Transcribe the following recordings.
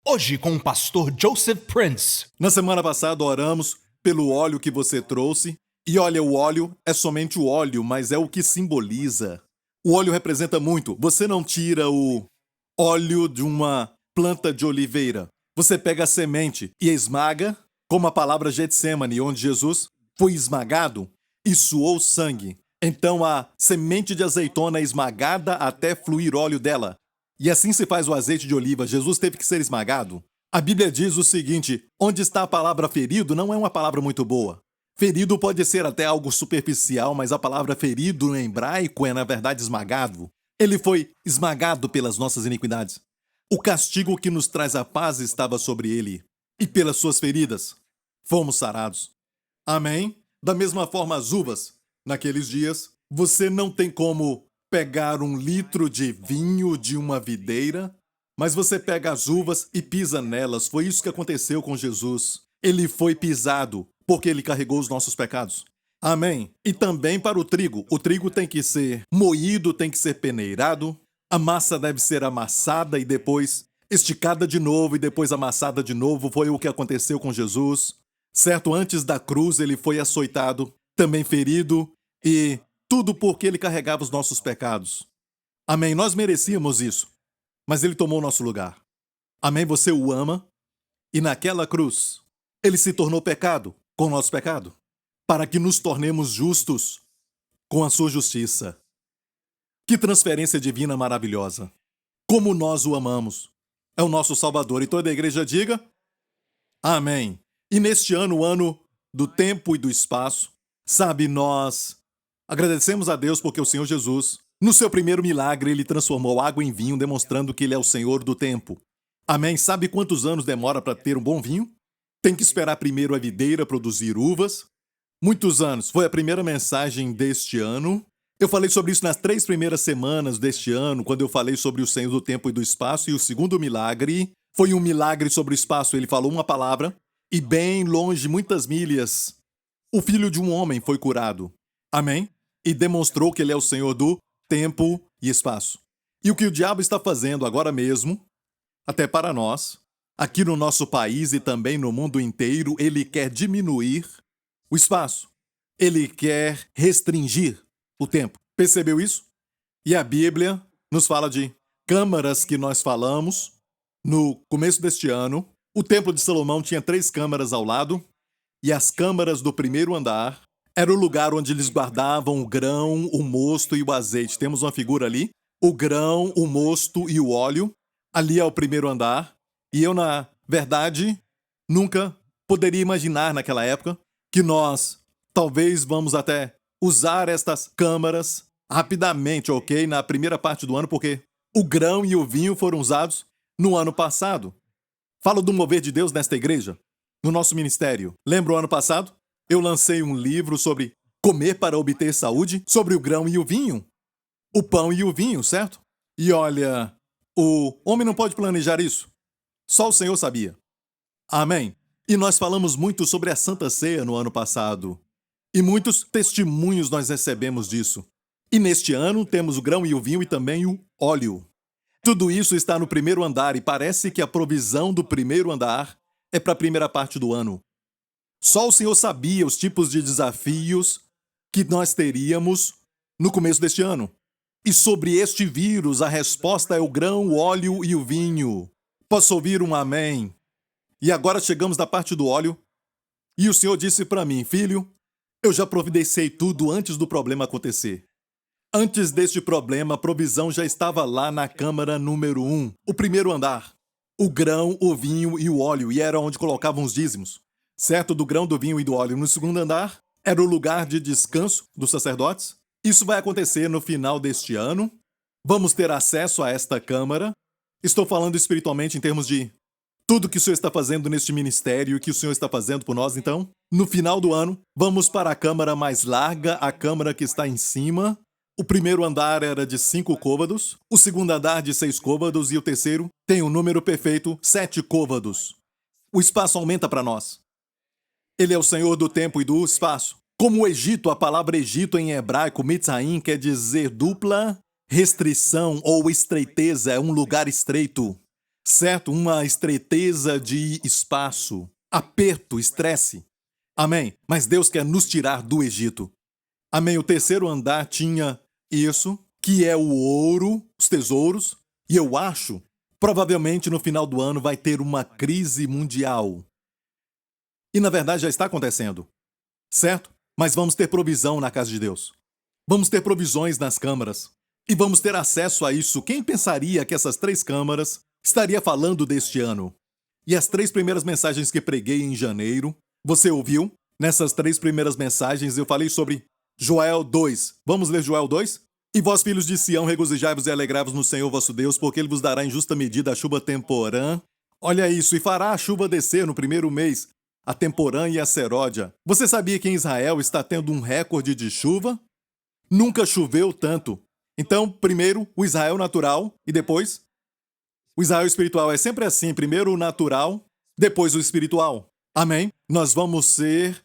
Hoje com o pastor Joseph Prince. Na semana passada oramos pelo óleo que você trouxe. E olha, o óleo é somente o óleo, mas é o que simboliza. O óleo representa muito. Você não tira o óleo de uma planta de oliveira. Você pega a semente e esmaga, como a palavra Getsemane, onde Jesus foi esmagado e suou sangue. Então a semente de azeitona é esmagada até fluir óleo dela. E assim se faz o azeite de oliva. Jesus teve que ser esmagado. A Bíblia diz o seguinte: onde está a palavra ferido não é uma palavra muito boa. Ferido pode ser até algo superficial, mas a palavra ferido no hebraico é, na verdade, esmagado. Ele foi esmagado pelas nossas iniquidades. O castigo que nos traz a paz estava sobre ele, e pelas suas feridas fomos sarados. Amém? Da mesma forma, as uvas. Naqueles dias, você não tem como pegar 1 litro de vinho de uma videira, mas você pega as uvas e pisa nelas. Foi isso que aconteceu com Jesus. Ele foi pisado porque ele carregou os nossos pecados. Amém? E também para o trigo. O trigo tem que ser moído, tem que ser peneirado. A massa deve ser amassada e depois esticada de novo e depois amassada de novo. Foi o que aconteceu com Jesus. Certo? Antes da cruz, ele foi açoitado, também ferido, e tudo porque ele carregava os nossos pecados. Amém? Nós merecíamos isso, mas ele tomou nosso lugar. Amém? Você o ama, e naquela cruz, ele se tornou pecado com o nosso pecado, para que nos tornemos justos com a sua justiça. Que transferência divina maravilhosa! Como nós o amamos! É o nosso Salvador. E toda a igreja diga: Amém. E neste ano, o ano do tempo e do espaço, sabe, nós agradecemos a Deus porque o Senhor Jesus, no seu primeiro milagre, ele transformou água em vinho, demonstrando que ele é o Senhor do tempo. Amém? Sabe quantos anos demora para ter um bom vinho? Tem que esperar primeiro a videira produzir uvas. Muitos anos. Foi a primeira mensagem deste ano. Eu falei sobre isso nas 3 primeiras semanas deste ano, quando eu falei sobre o Senhor do tempo e do espaço, e o segundo milagre foi um milagre sobre o espaço. Ele falou uma palavra, e bem longe, muitas milhas, o filho de um homem foi curado. Amém? E demonstrou que ele é o Senhor do tempo e espaço. E o que o diabo está fazendo agora mesmo, até para nós, aqui no nosso país e também no mundo inteiro, ele quer diminuir o espaço. Ele quer restringir o tempo. Percebeu isso? E a Bíblia nos fala de câmaras que nós falamos no começo deste ano. O Templo de Salomão tinha 3 câmaras ao lado, e as câmaras do primeiro andar era o lugar onde eles guardavam o grão, o mosto e o azeite. Temos uma figura ali. O grão, o mosto e o óleo. Ali é o primeiro andar. E eu, na verdade, nunca poderia imaginar naquela época que nós talvez vamos até usar estas câmaras rapidamente, ok? Na primeira parte do ano, porque o grão e o vinho foram usados no ano passado. Falo do mover de Deus nesta igreja, no nosso ministério. Lembra o ano passado? Eu lancei um livro sobre comer para obter saúde, sobre o grão e o vinho. O pão e o vinho, certo? E olha, o homem não pode planejar isso. Só o Senhor sabia. Amém? E nós falamos muito sobre a Santa Ceia no ano passado. E muitos testemunhos nós recebemos disso. E neste ano temos o grão e o vinho e também o óleo. Tudo isso está no primeiro andar e parece que a provisão do primeiro andar é para a primeira parte do ano. Só o Senhor sabia os tipos de desafios que nós teríamos no começo deste ano. E sobre este vírus, a resposta é o grão, o óleo e o vinho. Posso ouvir um amém? E agora chegamos na parte do óleo. E o Senhor disse para mim: filho, eu já providenciei tudo antes do problema acontecer. Antes deste problema, a provisão já estava lá na câmara número 1, o primeiro andar. O grão, o vinho e o óleo, e era onde colocavam os dízimos. Certo? Do grão, do vinho e do óleo. No segundo andar, era o lugar de descanso dos sacerdotes. Isso vai acontecer no final deste ano. Vamos ter acesso a esta câmara. Estou falando espiritualmente em termos de tudo que o Senhor está fazendo neste ministério e que o Senhor está fazendo por nós. Então, no final do ano, vamos para a câmara mais larga, a câmara que está em cima. O primeiro andar era de 5 côvados, o segundo andar de 6 côvados e o terceiro tem o número perfeito, 7 côvados. O espaço aumenta para nós. Ele é o Senhor do tempo e do espaço. Como o Egito, a palavra Egito em hebraico, Mitzraim, quer dizer dupla restrição ou estreiteza, é um lugar estreito. certo? Uma estreiteza de espaço, aperto, estresse. Amém? Mas Deus quer nos tirar do Egito. Amém? O terceiro andar tinha isso, que é o ouro, os tesouros, e eu acho, provavelmente no final do ano vai ter uma crise mundial. E na verdade já está acontecendo, certo? Mas vamos ter provisão na casa de Deus. Vamos ter provisões nas câmaras. E vamos ter acesso a isso. Quem pensaria que essas 3 câmaras estaria falando deste ano? E as 3 primeiras mensagens que preguei em janeiro, você ouviu? Nessas 3 primeiras mensagens eu falei sobre Joel 2. Vamos ler Joel 2? E vós, filhos de Sião, regozijai-vos e alegrai-vos no Senhor vosso Deus, porque Ele vos dará em justa medida a chuva temporã. Olha isso, e fará a chuva descer no primeiro mês, a temporã e a seródia. Você sabia que em Israel está tendo um recorde de chuva? Nunca choveu tanto. Então, primeiro o Israel natural e depois o Israel espiritual. É sempre assim, primeiro o natural, depois o espiritual. Amém? Nós vamos ser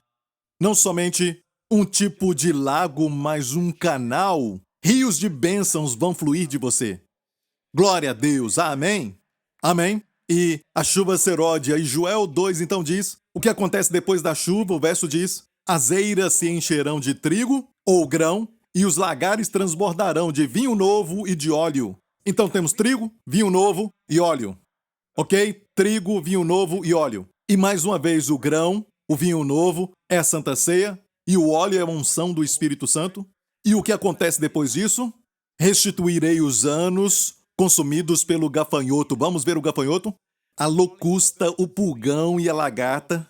não somente um tipo de lago, mas um canal. Rios de bênçãos vão fluir de você. Glória a Deus. Amém? Amém? E a chuva seródia. E Joel 2 então diz, o que acontece depois da chuva? O verso diz, as eiras se encherão de trigo ou grão, e os lagares transbordarão de vinho novo e de óleo. Então temos trigo, vinho novo e óleo. Ok? Trigo, vinho novo e óleo. E mais uma vez o grão, o vinho novo é a Santa Ceia e o óleo é a unção do Espírito Santo. E o que acontece depois disso? Restituirei os anos consumidos pelo gafanhoto. Vamos ver o gafanhoto? A locusta, o pulgão e a lagarta.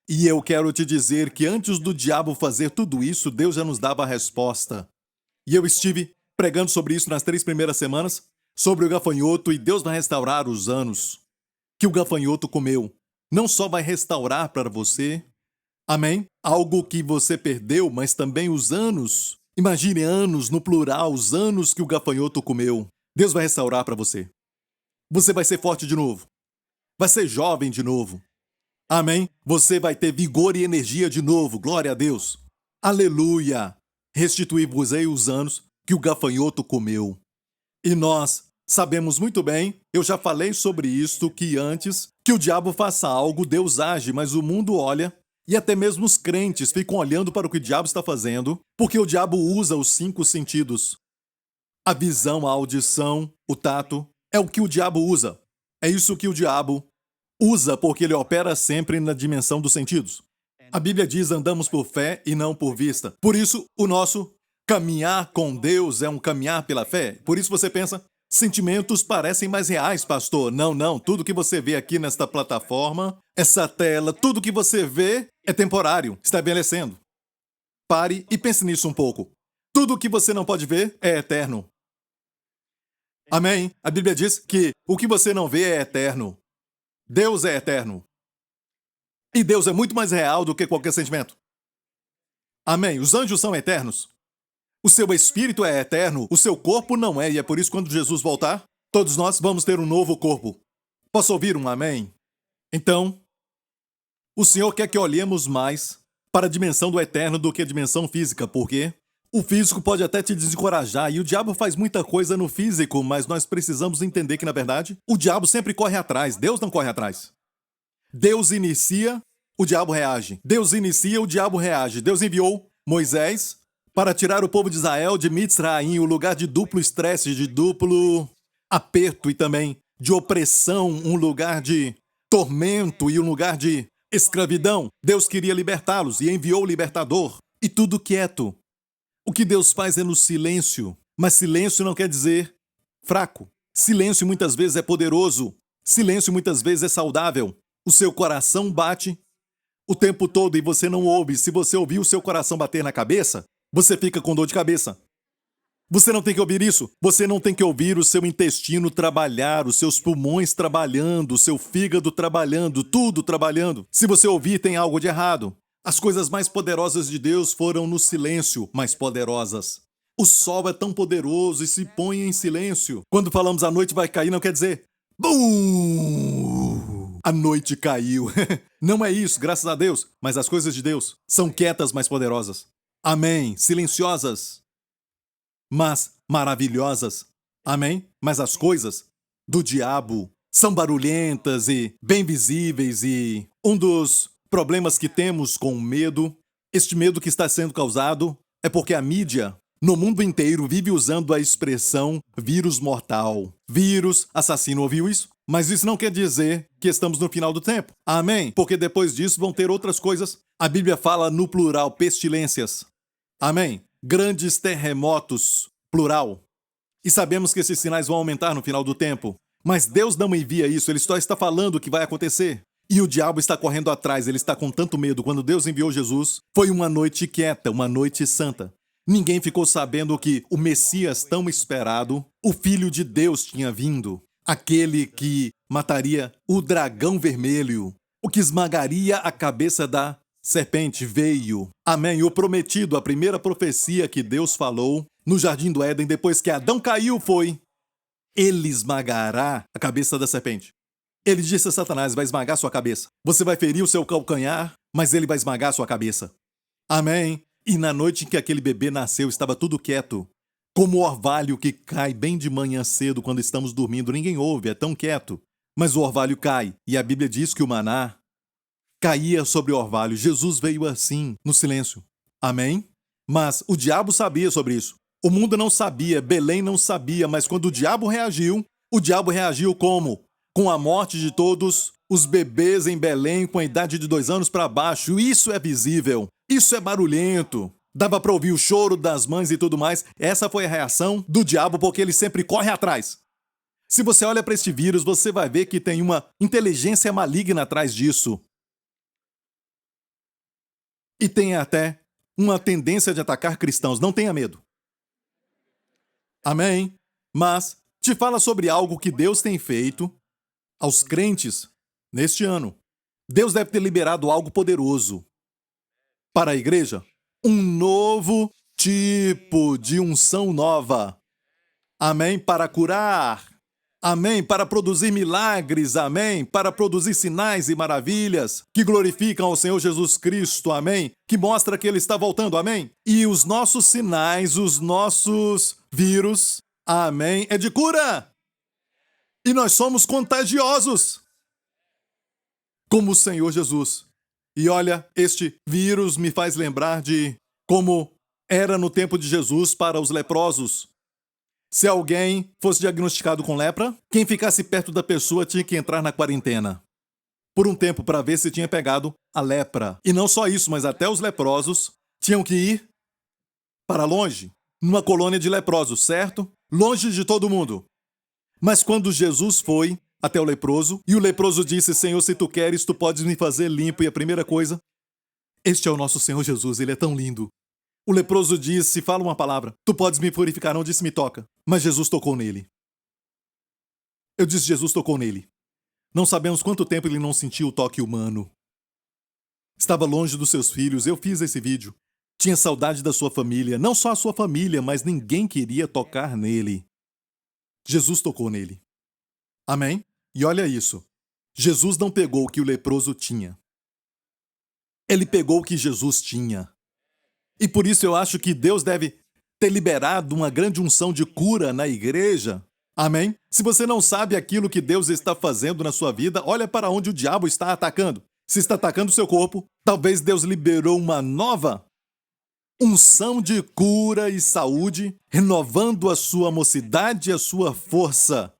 E eu quero te dizer que antes do diabo fazer tudo isso, Deus já nos dava a resposta. E eu estive pregando sobre isso nas 3 primeiras semanas, sobre o gafanhoto, e Deus vai restaurar os anos que o gafanhoto comeu. Não só vai restaurar para você, amém? Algo que você perdeu, mas também os anos. Imagine anos no plural, os anos que o gafanhoto comeu. Deus vai restaurar para você. Você vai ser forte de novo. Vai ser jovem de novo. Amém? Você vai ter vigor e energia de novo. Glória a Deus. Aleluia. Restituir-vos-ei os anos que o gafanhoto comeu. E nós sabemos muito bem, eu já falei sobre isto, que antes que o diabo faça algo, Deus age, mas o mundo olha, e até mesmo os crentes ficam olhando para o que o diabo está fazendo, porque o diabo usa os 5 sentidos. A visão, a audição, o tato, é o que o diabo usa. É isso que o diabo usa, porque ele opera sempre na dimensão dos sentidos. A Bíblia diz, andamos por fé e não por vista. Por isso, o nosso caminhar com Deus é um caminhar pela fé. Por isso você pensa, sentimentos parecem mais reais, pastor. Não, não. Tudo que você vê aqui nesta plataforma, essa tela, tudo que você vê é temporário, está envelhecendo. Pare e pense nisso um pouco. Tudo que você não pode ver é eterno. Amém? A Bíblia diz que o que você não vê é eterno. Deus é eterno. E Deus é muito mais real do que qualquer sentimento. Amém? Os anjos são eternos. O seu espírito é eterno, o seu corpo não é, e é por isso que quando Jesus voltar, todos nós vamos ter um novo corpo. Posso ouvir um amém? Então, o Senhor quer que olhemos mais para a dimensão do eterno do que a dimensão física, porque o físico pode até te desencorajar, e o diabo faz muita coisa no físico, mas nós precisamos entender que, na verdade, o diabo sempre corre atrás, Deus não corre atrás. Deus inicia, o diabo reage. Deus inicia, o diabo reage. Deus enviou Moisés para tirar o povo de Israel de Mitzraim, o lugar de duplo estresse, de duplo aperto e também de opressão, um lugar de tormento e um lugar de escravidão. Deus queria libertá-los e enviou o libertador. E tudo quieto. O que Deus faz é no silêncio. Mas silêncio não quer dizer fraco. Silêncio muitas vezes é poderoso. Silêncio muitas vezes é saudável. O seu coração bate o tempo todo e você não ouve. Se você ouvir o seu coração bater na cabeça, você fica com dor de cabeça. Você não tem que ouvir isso. Você não tem que ouvir o seu intestino trabalhar, os seus pulmões trabalhando, o seu fígado trabalhando, tudo trabalhando. Se você ouvir, tem algo de errado. As coisas mais poderosas de Deus foram no silêncio mais poderosas. O sol é tão poderoso e se põe em silêncio. Quando falamos a noite vai cair, não quer dizer BUM! A noite caiu. Não é isso, graças a Deus. Mas as coisas de Deus são quietas, mais poderosas. Amém. Silenciosas, mas maravilhosas. Amém? Mas as coisas do diabo são barulhentas e bem visíveis, e um dos problemas que temos com o medo, este medo que está sendo causado, é porque a mídia, no mundo inteiro, vive usando a expressão vírus mortal. Vírus assassino, ouviu isso? Mas isso não quer dizer que estamos no final do tempo. Amém? Porque depois disso vão ter outras coisas. A Bíblia fala no plural, pestilências. Amém? Grandes terremotos, plural. E sabemos que esses sinais vão aumentar no final do tempo. Mas Deus não envia isso, Ele só está falando o que vai acontecer. E o diabo está correndo atrás, ele está com tanto medo. Quando Deus enviou Jesus, foi uma noite quieta, uma noite santa. Ninguém ficou sabendo que o Messias tão esperado, o Filho de Deus, tinha vindo. Aquele que mataria o dragão vermelho, o que esmagaria a cabeça da serpente, veio. Amém. O prometido, a primeira profecia que Deus falou no Jardim do Éden, depois que Adão caiu, foi: ele esmagará a cabeça da serpente. Ele disse a Satanás: vai esmagar sua cabeça. Você vai ferir o seu calcanhar, mas ele vai esmagar sua cabeça. Amém. E na noite em que aquele bebê nasceu, estava tudo quieto. Como o orvalho que cai bem de manhã cedo quando estamos dormindo. Ninguém ouve, é tão quieto. Mas o orvalho cai. E a Bíblia diz que o maná caía sobre o orvalho. Jesus veio assim, no silêncio. Amém? Mas o diabo sabia sobre isso. O mundo não sabia, Belém não sabia, mas quando o diabo reagiu como? Com a morte de todos os bebês em Belém com a idade de 2 anos para baixo. Isso é visível, isso é barulhento. Dava para ouvir o choro das mães e tudo mais. Essa foi a reação do diabo, porque ele sempre corre atrás. Se você olha para este vírus, você vai ver que tem uma inteligência maligna atrás disso. E tem até uma tendência de atacar cristãos. Não tenha medo. Amém? Mas te fala sobre algo que Deus tem feito aos crentes neste ano. Deus deve ter liberado algo poderoso para a igreja. Um novo tipo de unção nova. Amém? Para curar. Amém? Para produzir milagres. Amém? Para produzir sinais e maravilhas que glorificam ao Senhor Jesus Cristo. Amém? Que mostra que Ele está voltando. Amém? E os nossos sinais, os nossos vírus, amém, é de cura. E nós somos contagiosos, como o Senhor Jesus. E olha, este vírus me faz lembrar de como era no tempo de Jesus para os leprosos. Se alguém fosse diagnosticado com lepra, quem ficasse perto da pessoa tinha que entrar na quarentena por um tempo para ver se tinha pegado a lepra. E não só isso, mas até os leprosos tinham que ir para longe, numa colônia de leprosos, certo? Longe de todo mundo. Mas quando Jesus foi até o leproso, e o leproso disse: Senhor, se tu queres, tu podes me fazer limpo. E a primeira coisa: este é o nosso Senhor Jesus, ele é tão lindo. O leproso disse: fala uma palavra, tu podes me purificar. Não disse: me toca. Mas Jesus tocou nele. Eu disse: Jesus tocou nele. Não sabemos quanto tempo ele não sentiu o toque humano. Estava longe dos seus filhos. Eu fiz esse vídeo. Tinha saudade da sua família. Não só a sua família, mas ninguém queria tocar nele. Jesus tocou nele. Amém? E olha isso. Jesus não pegou o que o leproso tinha. Ele pegou o que Jesus tinha. E por isso eu acho que Deus deve ter liberado uma grande unção de cura na igreja. Amém? Se você não sabe aquilo que Deus está fazendo na sua vida, olha para onde o diabo está atacando. Se está atacando o seu corpo, talvez Deus liberou uma nova unção de cura e saúde, renovando a sua mocidade e a sua força.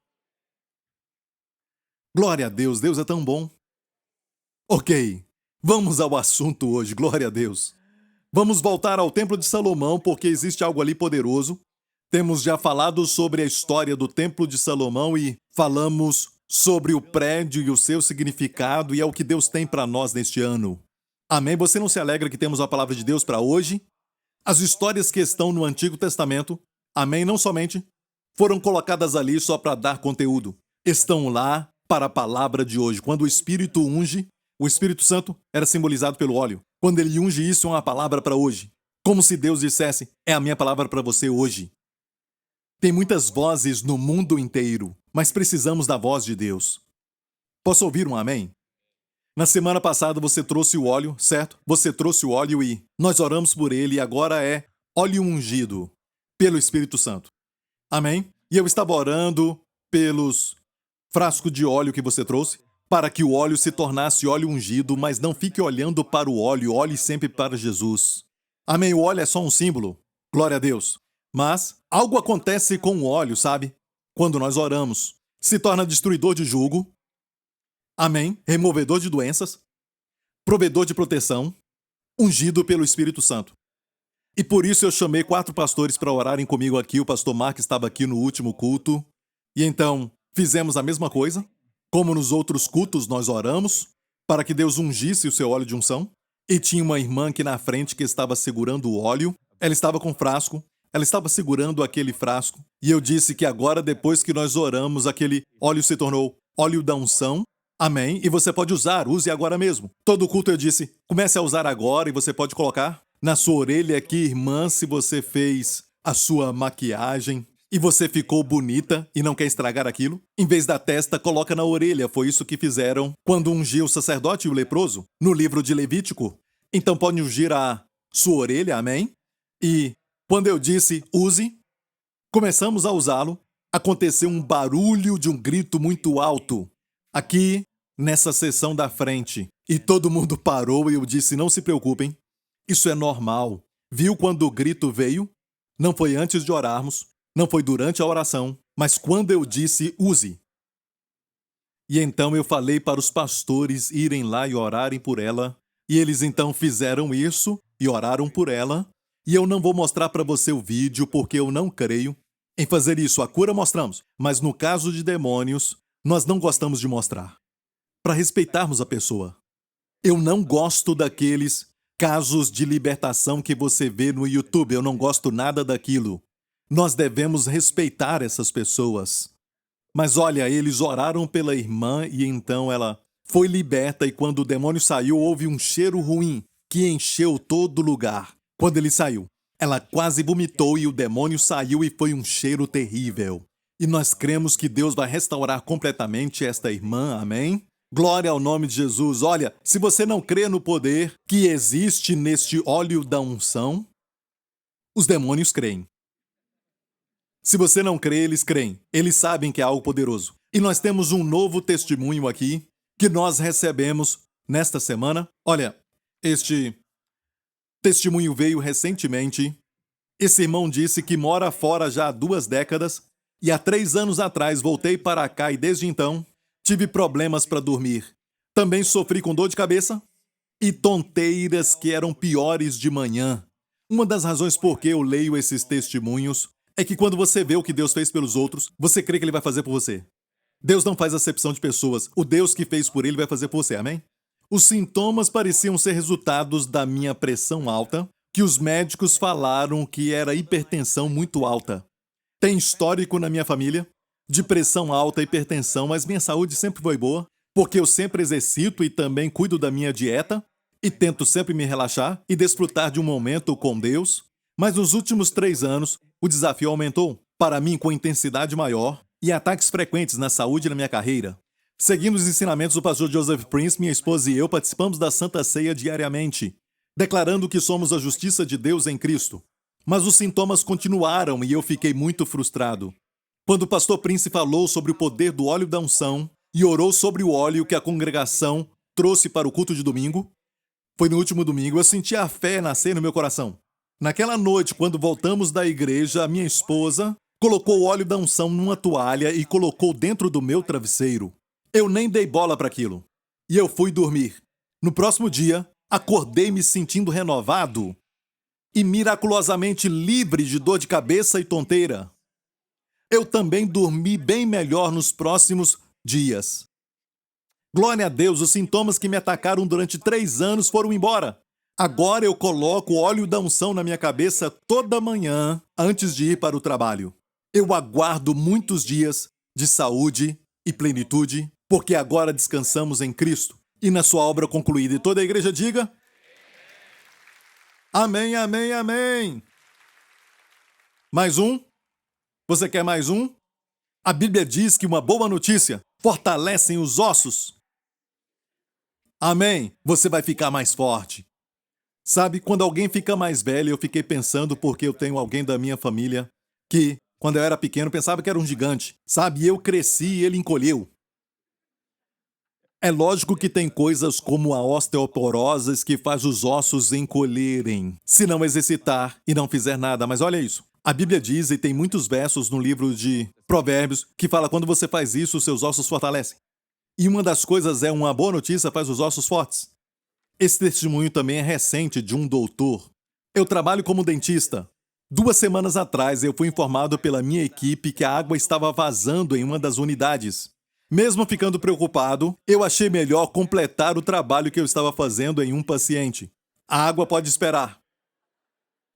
Glória a Deus, Deus é tão bom. Ok, vamos ao assunto hoje, glória a Deus. Vamos voltar ao Templo de Salomão, porque existe algo ali poderoso. Temos já falado sobre a história do Templo de Salomão e falamos sobre o prédio e o seu significado, e é o que Deus tem para nós neste ano. Amém? Você não se alegra que temos a palavra de Deus para hoje? As histórias que estão no Antigo Testamento, amém, não somente foram colocadas ali só para dar conteúdo. Estão lá para a palavra de hoje. Quando o Espírito unge, o Espírito Santo era simbolizado pelo óleo. Quando ele unge, isso é uma palavra para hoje. Como se Deus dissesse: é a minha palavra para você hoje. Tem muitas vozes no mundo inteiro, mas precisamos da voz de Deus. Posso ouvir um amém? Na semana passada você trouxe o óleo, certo? Você trouxe o óleo e nós oramos por ele, e agora é óleo ungido pelo Espírito Santo. Amém? E eu estava orando pelos frasco de óleo que você trouxe, para que o óleo se tornasse óleo ungido, mas não fique olhando para o óleo, olhe sempre para Jesus. Amém? O óleo é só um símbolo. Glória a Deus. Mas algo acontece com o óleo, sabe? Quando nós oramos. Se torna destruidor de jugo. Amém? Removedor de doenças. Provedor de proteção. Ungido pelo Espírito Santo. E por isso eu chamei 4 pastores para orarem comigo aqui. O pastor Mark estava aqui no último culto. E então fizemos a mesma coisa. Como nos outros cultos nós oramos para que Deus ungisse o seu óleo de unção. E tinha uma irmã aqui na frente que estava segurando o óleo. Ela estava com frasco. Ela estava segurando aquele frasco. E eu disse que agora, depois que nós oramos, aquele óleo se tornou óleo da unção. Amém? E você pode usar, use agora mesmo. Todo culto eu disse, comece a usar agora e você pode colocar na sua orelha aqui, irmã, se você fez a sua maquiagem e você ficou bonita e não quer estragar aquilo. Em vez da testa, coloca na orelha. Foi isso que fizeram quando ungiu o sacerdote e o leproso no livro de Levítico. Então pode ungir a sua orelha, amém? E quando eu disse use, começamos a usá-lo. Aconteceu um barulho de um grito muito alto aqui nessa seção da frente. E todo mundo parou e eu disse, não se preocupem, isso é normal. Viu quando o grito veio? Não foi antes de orarmos, não foi durante a oração, mas quando eu disse use. E então eu falei para os pastores irem lá e orarem por ela. E eles então fizeram isso e oraram por ela. E eu não vou mostrar para você o vídeo porque eu não creio em fazer isso. A cura mostramos, mas no caso de demônios, nós não gostamos de mostrar. Para respeitarmos a pessoa. Eu não gosto daqueles casos de libertação que você vê no YouTube. Eu não gosto nada daquilo. Nós devemos respeitar essas pessoas. Mas olha, eles oraram pela irmã e então ela foi liberta e quando o demônio saiu, houve um cheiro ruim que encheu todo lugar. Quando ele saiu, ela quase vomitou e o demônio saiu e foi um cheiro terrível. E nós cremos que Deus vai restaurar completamente esta irmã, amém? Glória ao nome de Jesus. Olha, se você não crê no poder que existe neste óleo da unção, os demônios creem. Se você não crê, eles creem. Eles sabem que é algo poderoso. E nós temos um novo testemunho aqui que nós recebemos nesta semana. Olha, este testemunho veio recentemente. Esse irmão disse que mora fora já há 2 décadas e há 3 anos atrás voltei para cá e desde então tive problemas para dormir. Também sofri com dor de cabeça e tonteiras que eram piores de manhã. Uma das razões por que eu leio esses testemunhos é que quando você vê o que Deus fez pelos outros, você crê que Ele vai fazer por você. Deus não faz acepção de pessoas. O Deus que fez por Ele vai fazer por você, amém? Os sintomas pareciam ser resultados da minha pressão alta, que os médicos falaram que era hipertensão muito alta. Tem histórico na minha família de pressão alta e hipertensão, mas minha saúde sempre foi boa, porque eu sempre exercito e também cuido da minha dieta e tento sempre me relaxar e desfrutar de um momento com Deus. Mas nos últimos 3 anos, o desafio aumentou, para mim com intensidade maior e ataques frequentes na saúde e na minha carreira. Seguindo os ensinamentos do pastor Joseph Prince, minha esposa e eu participamos da Santa Ceia diariamente, declarando que somos a justiça de Deus em Cristo. Mas os sintomas continuaram e eu fiquei muito frustrado. Quando o pastor Prince falou sobre o poder do óleo da unção e orou sobre o óleo que a congregação trouxe para o culto de domingo, foi no último domingo, eu senti a fé nascer no meu coração. Naquela noite, quando voltamos da igreja, a minha esposa colocou o óleo da unção numa toalha e colocou dentro do meu travesseiro. Eu nem dei bola para aquilo. E eu fui dormir. No próximo dia, acordei me sentindo renovado e miraculosamente livre de dor de cabeça e tonteira. Eu também dormi bem melhor nos próximos dias. Glória a Deus, os sintomas que me atacaram durante 3 anos foram embora. Agora eu coloco o óleo da unção na minha cabeça toda manhã antes de ir para o trabalho. Eu aguardo muitos dias de saúde e plenitude, porque agora descansamos em Cristo e na sua obra concluída. E toda a igreja diga: amém, amém, amém. Mais um? Você quer mais um? A Bíblia diz que uma boa notícia fortalece os ossos. Amém. Você vai ficar mais forte. Sabe, quando alguém fica mais velho, eu fiquei pensando porque eu tenho alguém da minha família que, quando eu era pequeno, pensava que era um gigante. Sabe, e eu cresci e ele encolheu. É lógico que tem coisas como a osteoporose que faz os ossos encolherem, se não exercitar e não fizer nada, mas olha isso. A Bíblia diz, e tem muitos versos no livro de Provérbios, que fala quando você faz isso, seus ossos fortalecem. E uma das coisas é uma boa notícia faz os ossos fortes. Esse testemunho também é recente de um doutor. Eu trabalho como dentista. 2 semanas atrás eu fui informado pela minha equipe que a água estava vazando em uma das unidades. Mesmo ficando preocupado, eu achei melhor completar o trabalho que eu estava fazendo em um paciente. A água pode esperar.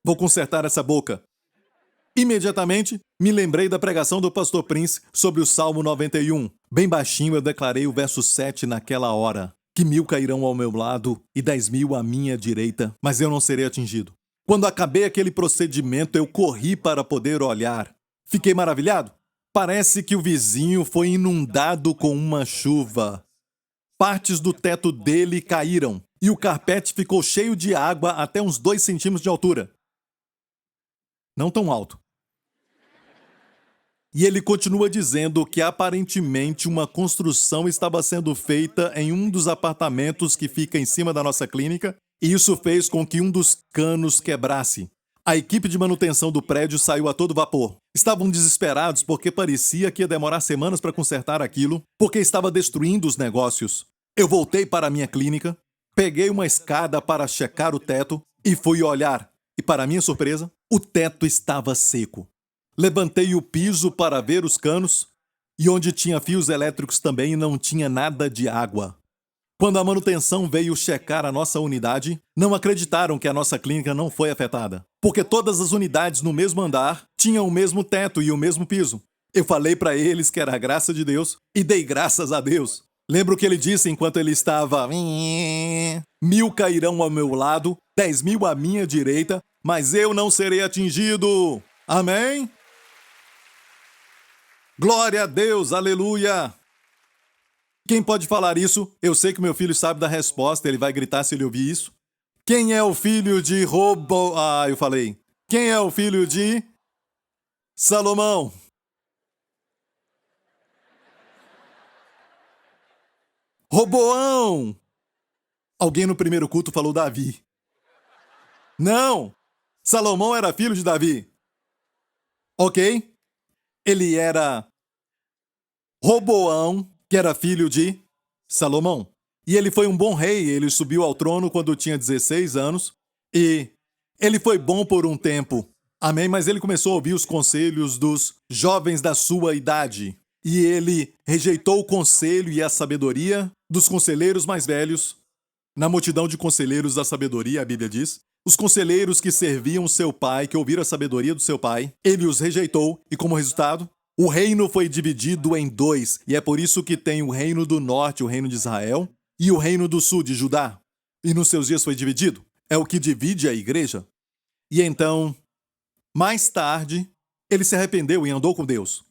Vou consertar essa boca. Imediatamente, me lembrei da pregação do pastor Prince sobre o Salmo 91. Bem baixinho eu declarei o verso 7 naquela hora. Que 1000 cairão ao meu lado e 10.000 à minha direita, mas eu não serei atingido. Quando acabei aquele procedimento, eu corri para poder olhar. Fiquei maravilhado. Parece que o vizinho foi inundado com uma chuva. Partes do teto dele caíram e o carpete ficou cheio de água até uns 2 centímetros de altura. Não tão alto. E ele continua dizendo que aparentemente uma construção estava sendo feita em um dos apartamentos que fica em cima da nossa clínica, e isso fez com que um dos canos quebrasse. A equipe de manutenção do prédio saiu a todo vapor. Estavam desesperados porque parecia que ia demorar semanas para consertar aquilo, porque estava destruindo os negócios. Eu voltei para a minha clínica, peguei uma escada para checar o teto e fui olhar. E para minha surpresa, o teto estava seco. Levantei o piso para ver os canos e onde tinha fios elétricos também não tinha nada de água. Quando a manutenção veio checar a nossa unidade, não acreditaram que a nossa clínica não foi afetada, porque todas as unidades no mesmo andar tinham o mesmo teto e o mesmo piso. Eu falei para eles que era a graça de Deus e dei graças a Deus. Lembro que ele disse enquanto ele estava: 1000 cairão ao meu lado, 10.000 à minha direita, mas eu não serei atingido. Amém? Glória a Deus, aleluia! Quem pode falar isso? Eu sei que meu filho sabe da resposta, ele vai gritar se ele ouvir isso. Quem é o filho de eu falei. Quem é o filho de Salomão? Roboão! Alguém no primeiro culto falou Davi. Não! Salomão era filho de Davi. Ok? Ele era Roboão, que era filho de Salomão. E ele foi um bom rei, ele subiu ao trono quando tinha 16 anos, e ele foi bom por um tempo. Amém? Mas ele começou a ouvir os conselhos dos jovens da sua idade. E ele rejeitou o conselho e a sabedoria dos conselheiros mais velhos. Na multidão de conselheiros da sabedoria, a Bíblia diz, os conselheiros que serviam seu pai, que ouviram a sabedoria do seu pai, ele os rejeitou, e como resultado, o reino foi dividido em 2, e é por isso que tem o reino do norte, o reino de Israel, e o reino do sul, de Judá. E nos seus dias foi dividido. É o que divide a igreja. E então, mais tarde, ele se arrependeu e andou com Deus.